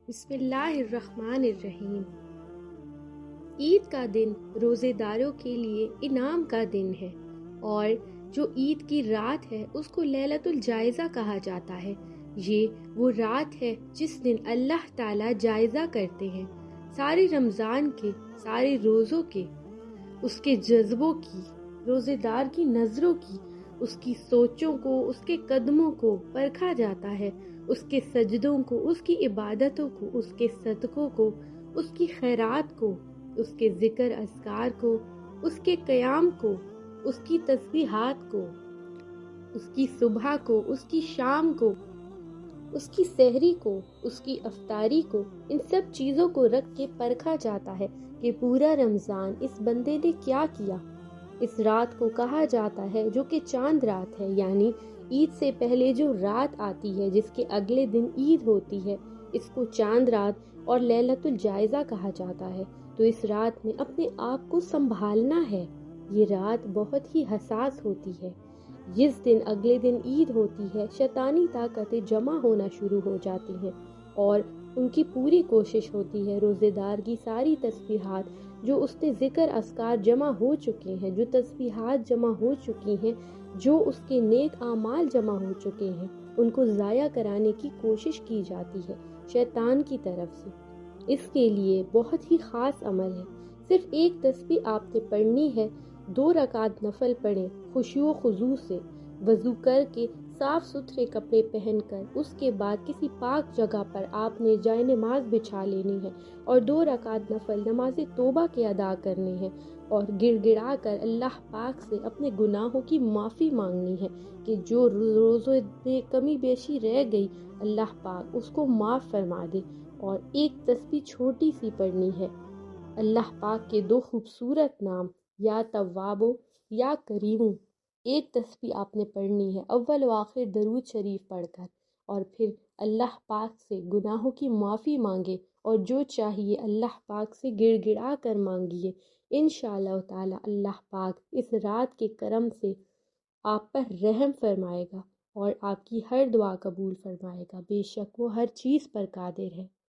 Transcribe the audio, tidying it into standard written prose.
بسم اللہ الرحمن الرحیم۔ عید کا دن روزے داروں کے لیے انعام کا دن ہے، اور جو عید کی رات ہے اس کو لیلۃ الجائزہ کہا جاتا ہے۔ یہ وہ رات ہے جس دن اللہ تعالیٰ جائزہ کرتے ہیں سارے رمضان کے، سارے روزوں کے، اس کے جذبوں کی، روزے دار کی نظروں کی، اس کی سوچوں کو، اس کے قدموں کو پرکھا جاتا ہے، اس کے سجدوں کو، اس کی عبادتوں کو، اس کے صدقوں کو، اس کی خیرات کو، اس کے ذکر اذکار کو، اس کے قیام کو، اس کی تسبیحات کو، اس کی صبح کو، اس کی شام کو، اس کی سحری کو، اس کی افطاری کو، ان سب چیزوں کو رکھ کے پرکھا جاتا ہے کہ پورا رمضان اس بندے نے کیا کیا۔ اس رات کو کہا جاتا ہے جو کہ چاند رات ہے، یعنی عید سے پہلے جو رات آتی ہے جس کے اگلے دن عید ہوتی ہے، اس کو چاند رات اور لیلۃ الجائزہ کہا جاتا ہے۔ تو اس رات میں اپنے آپ کو سنبھالنا ہے۔ یہ رات بہت ہی حساس ہوتی ہے۔ جس دن اگلے دن عید ہوتی ہے، شیطانی طاقتیں جمع ہونا شروع ہو جاتی ہیں، اور ان کی پوری کوشش ہوتی ہے روزے دار کی ساری تسبیحات جو اس نے ذکر اذکار جمع ہو چکے ہیں، جو تسبیحات جمع ہو چکی ہیں، جو اس کے نیک اعمال جمع ہو چکے ہیں، ان کو ضائع کرانے کی کوشش کی جاتی ہے شیطان کی طرف سے۔ اس کے لیے بہت ہی خاص عمل ہے۔ صرف ایک تسبیح آپ نے پڑھنی ہے، 2 رکعت نفل پڑھیں خشوع و خضوع سے، وضو کر کے صاف ستھرے کپڑے پہن کر، اس کے بعد کسی پاک جگہ پر آپ نے جائے نماز بچھا لینی ہے اور 2 رکعت نفل نماز توبہ کے ادا کرنے ہیں، اور گڑ گڑا کر اللہ پاک سے اپنے گناہوں کی معافی مانگنی ہے کہ جو روزے میں کمی بیشی رہ گئی اللہ پاک اس کو معاف فرما دے۔ اور ایک تسبیح چھوٹی سی پڑھنی ہے، اللہ پاک کے 2 خوبصورت نام یا توابو یا کریمو، ایک تسبیح آپ نے پڑھنی ہے اول و آخر درود شریف پڑھ کر، اور پھر اللہ پاک سے گناہوں کی معافی مانگے اور جو چاہیے اللہ پاک سے گڑ گڑا کر مانگیے۔ انشاءاللہ تعالی اللہ پاک اس رات کے کرم سے آپ پر رحم فرمائے گا اور آپ کی ہر دعا قبول فرمائے گا، بے شک وہ ہر چیز پر قادر ہے۔